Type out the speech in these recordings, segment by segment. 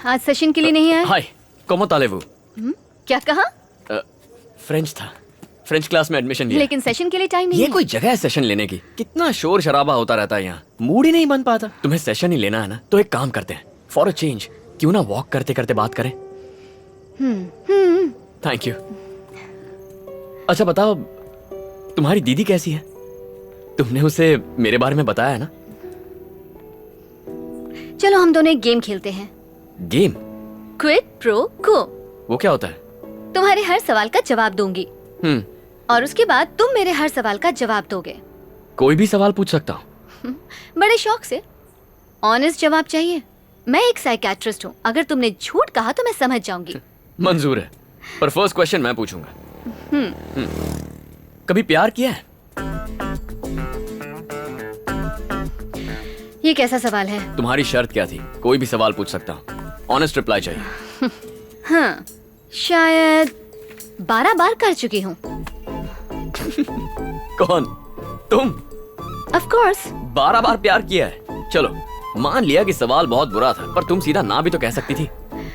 आज सेशन के लिए नहीं आए? हाय, ¿cómo tal vous? क्या कहा? फ्रेंच था। फ्रेंच क्लास में एडमिशन लिया। लेकिन सेशन के लिए टाइम नहीं ये है। कोई जगह है सेशन लेने की? कितना शोर शराबा होता रहता है यहाँ, मूड ही नहीं बन पाता। तुम्हें सेशन ही लेना है ना, तो एक काम करते हैं, फॉर अ चेंज क्यों ना वॉक करते करते बात करें। Thank you. अच्छा बताओ, तुम्हारी दीदी कैसी है? तुमने उसे मेरे बारे में बताया है ना? चलो हम दोनों एक गेम खेलते हैं। गेम? क्विड प्रो को। वो क्या होता है? तुम्हारे हर सवाल का जवाब दूंगी और उसके बाद तुम मेरे हर सवाल का जवाब दोगे। कोई भी सवाल पूछ सकता हूँ? बड़े शौक से। ऑनेस्ट जवाब चाहिए। मैं एक साइकियाट्रिस्ट हूँ, अगर तुमने झूठ कहा तो मैं समझ जाऊंगी। मंजूर है, पर फर्स्ट क्वेश्चन मैं पूछूंगा। कभी प्यार किया है? ये कैसा सवाल है? तुम्हारी शर्त क्या थी? कोई भी सवाल पूछ सकता हूँ, ऑनेस्ट रिप्लाई चाहिए। हाँ, शायद 12 बार कर चुकी हूँ। कौन? तुम? Of course. 12 बार प्यार किया है? चलो मान लिया कि सवाल बहुत बुरा था, पर तुम सीधा ना भी तो कह सकती थी।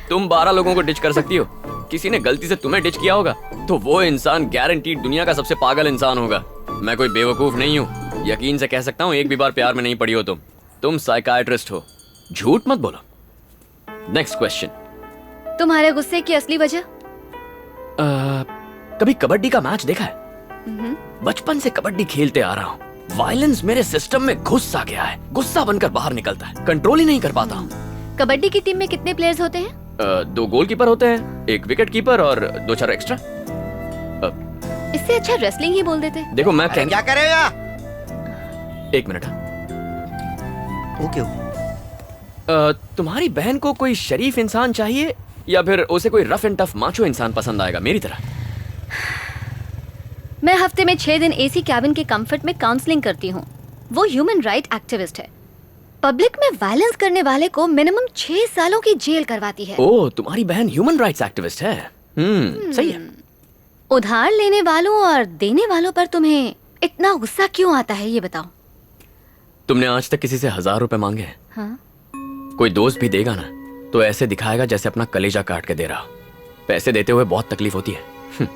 तुम 12 लोगों को डिच कर सकती हो। किसी ने गलती से तुम्हें डिच किया होगा तो वो इंसान गारंटीड दुनिया का सबसे पागल इंसान होगा। मैं कोई बेवकूफ नहीं हूँ, यकीन से कह सकता हूँ एक भी बार प्यार में नहीं पड़ी हो तुम साइकियाट्रिस्ट हो, झूठ मत बोलो। Next question. तुम्हारे गुस्से की असली वजह? कभी कबड्डी का मैच देखा है? बचपन से कबड्डी खेलते आ रहा हूँ। वायलेंस मेरे सिस्टम में घुस सा गया है, गुस्सा बनकर बाहर निकलता है, कंट्रोल ही नहीं कर पाता हूँ। कबड्डी की टीम में कितने प्लेयर्स होते हैं? 2 गोलकीपर होते हैं, 1 विकेट कीपर और 2-4 एक्स्ट्रा। इससे अच्छा रेसलिंग ही बोल देते। देखो मैं क्या करेगा? 1 मिनट। ओके। तुम्हारी बहन को कोई शरीफ इंसान चाहिए या फिर उसे कोई रफ एंड टफ माचो इंसान पसंद आएगा मेरी तरह? मैं हफ्ते में 6 दिन एसी कैबिन के कंफर्ट में काउंसलिंग करती हूँ। वो ह्यूमन राइट एक्टिविस्ट है। पब्लिक में वायलेंस करने वाले को मिनिमम 6 सालों की जेल करवाती है। ओह, तुम्हारी बहन ह्यूमन राइट्स एक्टिविस्ट है। सही है। उधार लेने वालों और देने वालों पर तुम्हें इतना गुस्सा क्यों आता है, ये बताओ। तुमने आज तक किसी से 1000 रुपए मांगे हैं? हाँ? कोई दोस्त भी देगा ना तो ऐसे दिखाएगा जैसे अपना कलेजा काट के दे रहा। पैसे देते हुए बहुत तकलीफ होती है।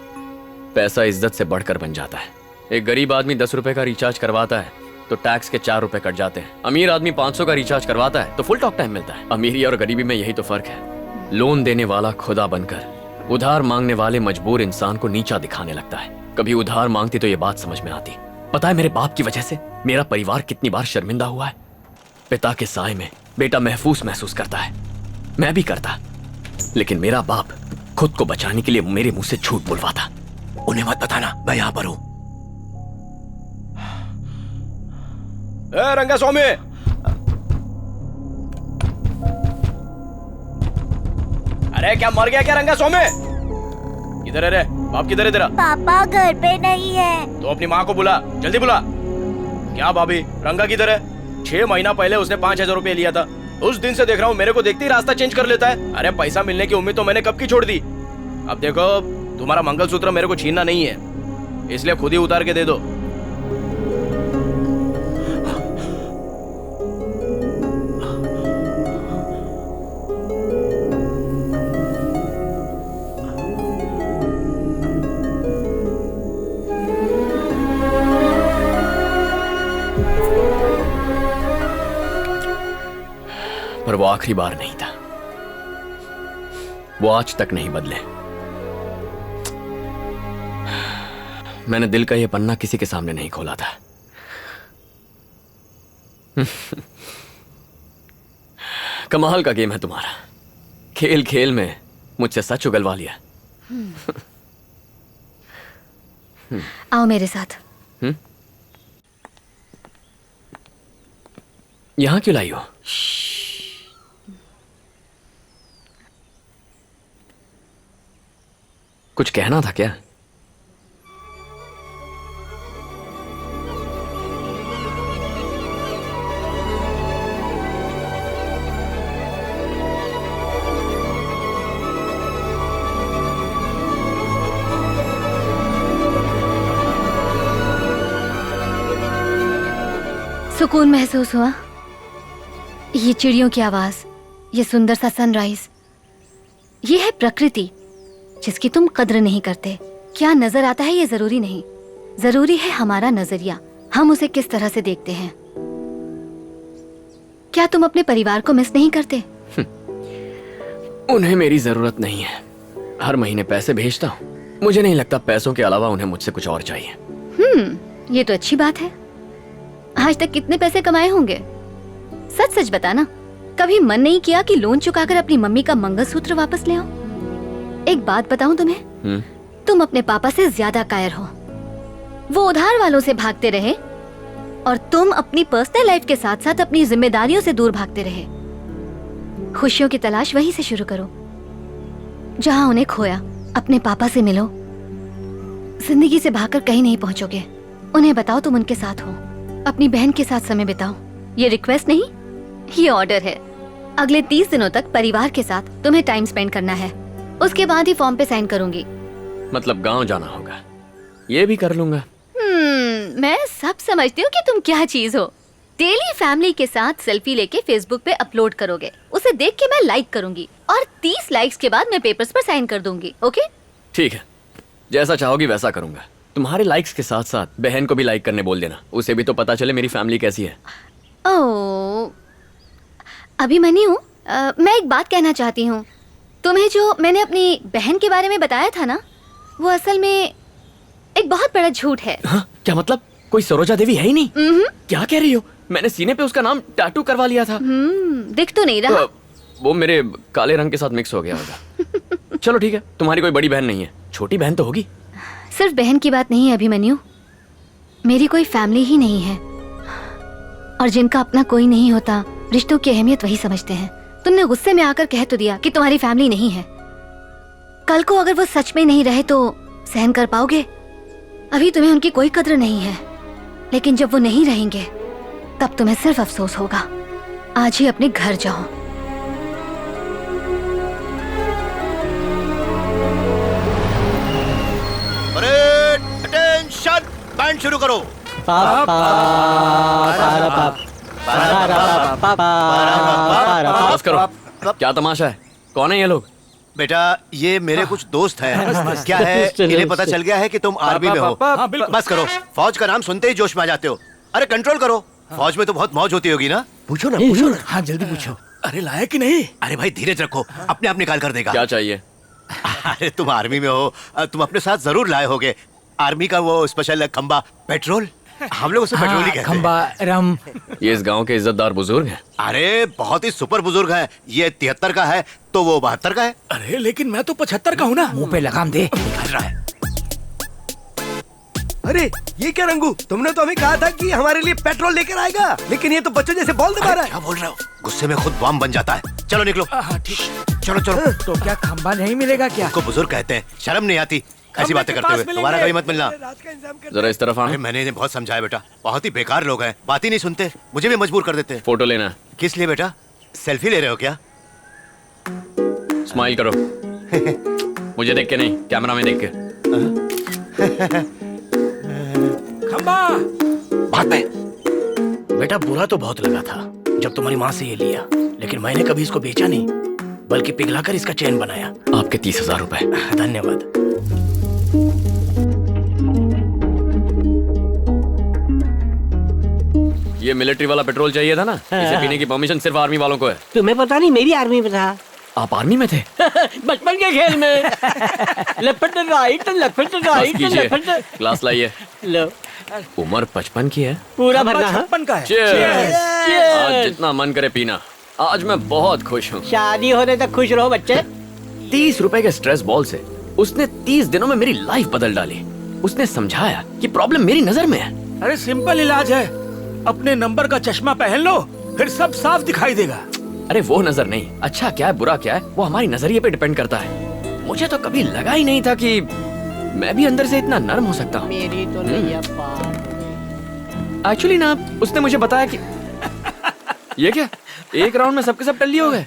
पैसा इज्जत से बढ़कर बन जाता है। एक गरीब आदमी 10 रुपए का रिचार्ज करवाता है तो टैक्स के 4 रुपए कट जाते हैं। अमीर आदमी 500 का रिचार्ज करवाता है तो फुल टॉक टाइम मिलता है। अमीरी और गरीबी में यही तो फर्क है। लोन देने वाला खुदा बनकर उधार मांगने वाले मजबूर इंसान को नीचा दिखाने लगता है। कभी उधार मांगती तो ये बात समझ में आती। पता है मेरे बाप की वजह से मेरा परिवार कितनी बार शर्मिंदा हुआ है। पिता के साए में बेटा महफूज महसूस करता है, मैं भी करता, लेकिन मेरा बाप खुद को बचाने के लिए मेरे मुंह से झूठ बुलवाता। उन्हें मत बताना मैं यहां पर हूं। रंगा स्वामी, अरे क्या मर गया क्या रंगा स्वामी? किधर है रे? बाप किधर है तेरा? पापा घर पे नहीं है। तो अपनी माँ को बुला, जल्दी बुला। क्या भाभी, रंगा किधर है? 6 महीना पहले उसने 5000 रुपए लिया था। उस दिन से देख रहा हूँ मेरे को देखते ही रास्ता चेंज कर लेता है। अरे पैसा मिलने की उम्मीद तो मैंने कब की छोड़ दी। अब देखो, तुम्हारा मंगलसूत्र मेरे को छीनना नहीं है, इसलिए खुद ही उतार के दे दो। पर वो आखिरी बार नहीं था, वो आज तक नहीं बदले। मैंने दिल का ये पन्ना किसी के सामने नहीं खोला था। कमाल का गेम है तुम्हारा। खेल खेल में मुझसे सच उगलवा लिया। आओ मेरे साथ। यहां क्यों लाई हो? कुछ कहना था क्या? सुकून महसूस हुआ। ये चिड़ियों की आवाज, ये सुंदर सा सनराइज, ये है प्रकृति जिसकी तुम कद्र नहीं करते। क्या नजर आता है ये जरूरी नहीं, जरूरी है हमारा नजरिया, हम उसे किस तरह से देखते हैं। क्या तुम अपने परिवार को मिस नहीं करते? उन्हें मेरी जरूरत नहीं है, हर महीने पैसे भेजता हूँ। मुझे नहीं लगता पैसों के अलावा उन्हें मुझसे कुछ और चाहिए। ये तो अच्छी बात है। आज तक कितने पैसे कमाए होंगे? सच सच बताना, कभी मन नहीं किया कि लोन चुकाकर अपनी मम्मी का मंगलसूत्र वापस ले आओ? एक बात बताऊं तुम्हें, तुम अपने पापा से ज्यादा कायर हो। वो उधार वालों से भागते रहे और तुम अपनी पर्सनल लाइफ के साथ साथ अपनी जिम्मेदारियों से दूर भागते रहे। खुशियों की तलाश वहीं से शुरू करो जहां उन्हें खोया। अपने पापा से मिलो, जिंदगी से भागकर कहीं नहीं पहुंचोगे। उन्हें बताओ तुम उनके साथ हो, अपनी बहन के साथ समय बिताओ। ये रिक्वेस्ट नहीं, ये ऑर्डर है। अगले 30 दिनों तक परिवार के साथ तुम्हें टाइम स्पेंड करना है, उसके बाद ही फॉर्म पे साइन करूंगी। मतलब गांव जाना होगा, ये भी कर लूंगा। मैं सब समझती हूँ कि तुम क्या चीज हो। डेली फैमिली के साथ सेल्फी लेके फेसबुक पे अपलोड करोगे, उसे देख के मैं लाइक करूंगी और 30 लाइक्स के बाद मैं पेपर्स पर साइन कर दूंगी। ओके? ठीक है, जैसा चाहोगी वैसा करूंगा। तुम्हारे लाइक्स के साथ साथ बहन को भी लाइक करने बोल देना, उसे भी तो पता चले मेरी फैमिली कैसी है। ओह, अभिमन्यु, मैं एक बात कहना चाहती हूँ। तुम्हें जो मैंने अपनी बहन के बारे में बताया था ना, वो असल में एक बहुत बड़ा झूठ है। हाँ? क्या मतलब? कोई सरोजा देवी है ही नहीं? क्या कह रही हो? मैंने सीने पे उसका नाम टैटू करवा लिया था। दिख तो नहीं रहा। वो मेरे काले रंग के साथ मिक्स हो गया होगा। चलो ठीक है, तुम्हारी कोई बड़ी बहन नहीं है, छोटी बहन तो होगी। सिर्फ बहन की बात नहीं है अभिमन्यु, मेरी कोई फैमिली ही नहीं है। और जिनका अपना कोई नहीं होता, रिश्तों की अहमियत वही समझते हैं। तुमने गुस्से में आकर कह तो दिया कि तुम्हारी फैमिली नहीं है। कल को अगर वो सच में नहीं रहे तो सहन कर पाओगे? अभी तुम्हें उनकी कोई कद्र नहीं है, लेकिन जब वो नहीं रहेंगे तब तुम्हें सिर्फ अफसोस होगा। आज ही अपने घर जाओ। अटेंशन, बैंड शुरू करो। बस करो, क्या तमाशा है? कौन है ये लोग? बेटा, ये मेरे कुछ दोस्त हैं। क्या है, इन्हें पता चल गया है कि तुम आर्मी में हो। बस करो, फौज का नाम सुनते ही जोश में आ जाते हो। अरे कंट्रोल करो, फौज में तो बहुत मौज होती होगी ना? पूछो ना, पूछो ना। हाँ जल्दी पूछो। अरे लाया कि नहीं? अरे भाई धीरज रखो, अपने आप निकाल कर देगा। क्या चाहिए? अरे तुम आर्मी में हो, तुम अपने साथ जरूर लाए होगे आर्मी का वो स्पेशल खंबा पेट्रोल। हम लोग उसे पेट्रोल ही कहते हैं। खंबा रम। ये इस गांव के इज्जतदार बुजुर्ग हैं। अरे बहुत ही सुपर बुजुर्ग हैं। ये 73 का है तो वो 72 का है। अरे लेकिन मैं तो 75 का हूँ ना। मुंह पे लगाम दे। निकल रहा है। अरे ये क्या रंगू, तुमने तो हमें कहा था कि हमारे लिए पेट्रोल लेकर आएगा, लेकिन ये तो बच्चों जैसे बॉल दबा रहा है। क्या बोल रहे हो? गुस्से में खुद बम बन जाता है। चलो निकलो। हाँ ठीक। चलो चलो। तो क्या खंबा नहीं मिलेगा क्या? उसको बुजुर्ग कहते हैं, शर्म नहीं आती ऐसी बातें करते हुए। तुम्हारा कहीं मत मिलना। जरा इस तरफ अरे आना। मैंने इन्हें बहुत समझाया बेटा, बहुत ही बेकार लोग हैं, बात ही नहीं सुनते, मुझे भी मजबूर कर देते हैं। फोटो लेना है। किस लिए बेटा? सेल्फी ले रहे हो क्या? स्माइल करो। मुझे देख के नहीं, कैमरा में देख के। खंबा। बात में बेटा बुरा तो बहुत लगा था जब तुम्हारी माँ से ये लिया, लेकिन मैंने कभी इसको बेचा नहीं, बल्कि पिघलाकर इसका चैन बनाया। आपके 30,000 रुपए। धन्यवाद। ये मिलिट्री वाला पेट्रोल चाहिए था ना? इसे पीने की परमिशन सिर्फ आर्मी वालों को है। तुम्हें पता नहीं, मेरी आर्मी में था। आप आर्मी में थे? बचपन के खेल में। लपट राइट, लपट बस राइट, कीजिए, लपट। ग्लास लाइए। लो, उम्र 55 की है। पूरा भरना है। 56 का है। Cheers! Cheers! आज जितना मन करे पीना। आज मैं बहुत खुश हूँ। शादी होने तक खुश रहो बच्चे। 30 रुपए के स्ट्रेस बॉल से उसने 30 दिनों में मेरी लाइफ बदल डाली। उसने समझाया कि प्रॉब्लम मेरी नजर में है। अरे सिंपल इलाज है, अपने नंबर का चश्मा पहन लो, फिर सब साफ दिखाई देगा। अरे वो नजर नहीं, अच्छा क्या है बुरा क्या है वो हमारी नजरिए पे डिपेंड करता है। मुझे तो कभी लगा ही नहीं था कि मैं भी अंदर से इतना नर्म हो सकता हूँ। मेरी तो नैया पार। एक्चुअली ना, उसने मुझे बताया कि ये क्या, एक राउंड में सबके सब टल्ली हो गए।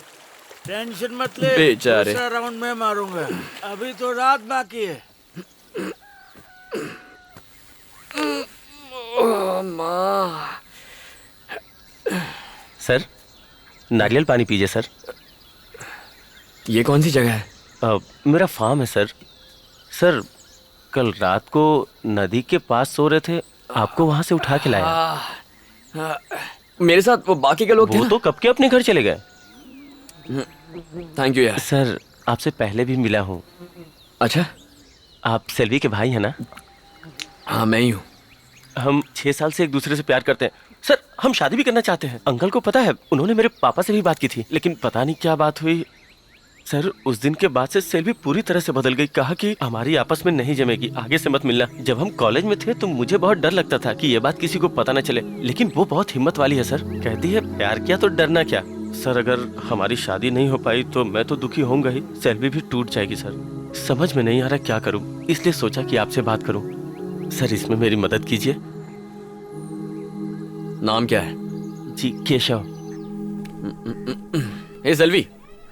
टेंशन मत ले, बेचारे। दूसरा राउंड में मारूंगा, अभी तो रात बाकी है। सर नारियल पानी पीजिए सर। ये कौन सी जगह है? मेरा फार्म है सर। सर कल रात को नदी के पास सो रहे थे, आपको वहां से उठा के लाया। मेरे साथ वो बाकी के लोग थे वो ना? तो कब के अपने घर चले गए। थैंक यू यार। सर आपसे पहले भी मिला हूँ। अच्छा, आप सेल्वी के भाई हैं ना? हाँ मैं ही हूँ। हम 6 साल से एक दूसरे से प्यार करते हैं सर। हम शादी भी करना चाहते हैं। अंकल को पता है, उन्होंने मेरे पापा से भी बात की थी, लेकिन पता नहीं क्या बात हुई सर। उस दिन के बाद से सेल्वी पूरी तरह से बदल गई। कहा कि हमारी आपस में नहीं जमेगी, आगे से मत मिलना। जब हम कॉलेज में थे तो मुझे बहुत डर लगता था कि ये बात किसी को पता न चले, लेकिन वो बहुत हिम्मत वाली है सर। कहती है प्यार किया तो डरना क्या। सर अगर हमारी शादी नहीं हो पाई तो मैं तो दुखी होऊंगा ही, सेल्वी भी टूट जाएगी सर। समझ में नहीं आ रहा क्या करूं, इसलिए सोचा कि आपसे बात करूं। सर इसमें मेरी मदद कीजिए। नाम क्या है? जी केशव। हे सेल्वी,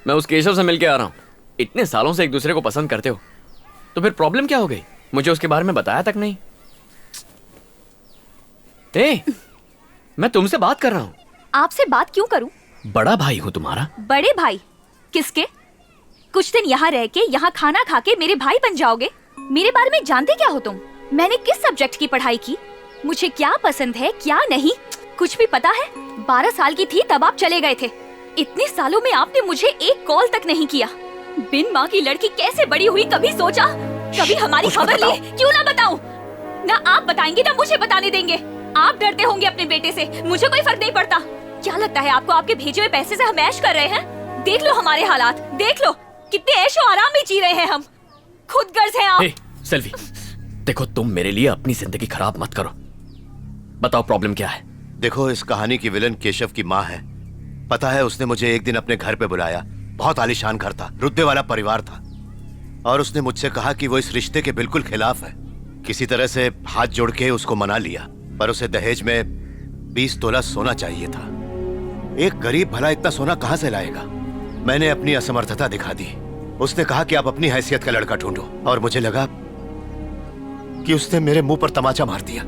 मैं उस केशव से मिलके आ रहा हूँ। इतने सालों से एक दूसरे को पसंद करते हो तो फिर प्रॉब्लम क्या हो गई? मुझे उसके बारे में बताया तक नहीं। मैं तुमसे बात कर रहा हूँ। आपसे बात क्यों करूं? बड़ा भाई हूँ तुम्हारा। बड़े भाई किसके? कुछ दिन यहाँ रह के, यहाँ खाना खा के मेरे भाई बन जाओगे? मेरे बारे में जानते क्या हो तुम? मैंने किस सब्जेक्ट की पढ़ाई की, मुझे क्या पसंद है क्या नहीं, कुछ भी पता है? 12 साल की थी तब आप चले गए थे। इतने सालों में आपने मुझे एक कॉल तक नहीं किया। बिन माँ की लड़की कैसे बड़ी हुई, कभी सोचा? कभी हमारी खबर ली? क्यों ना बताऊं? ना आप बताएंगे ना मुझे बताने देंगे। आप डरते होंगे अपने बेटे से, मुझे कोई फर्क नहीं पड़ता। क्या लगता है आपको आपके भेजे हुए पैसे से हम ऐश कर रहे हैं? देख लो हमारे हालात, देख लो कितने ऐशो आराम में जी रहे हैं हम। खुद गर्ज हैं आप। सेल्वी, देखो तुम मेरे लिए अपनी जिंदगी खराब मत करो। बताओ प्रॉब्लम क्या है? देखो इस कहानी की विलन केशव की माँ है। पता है उसने मुझे एक दिन अपने घर पे बुलाया। बहुत आलीशान घर था, रुतबे वाला परिवार था, और उसने मुझसे कहा कि वो इस रिश्ते के बिल्कुल खिलाफ है। किसी तरह से हाथ जोड़ के उसको मना लिया, पर उसे दहेज में 20 तोला सोना चाहिए था। एक गरीब भला इतना सोना कहां से लाएगा? मैंने अपनी असमर्थता दिखा दी। उसने कहा कि आप अपनी हैसियत का लड़का ढूंढो, और मुझे लगा कि उसने मेरे मुंह पर तमाचा मार दिया।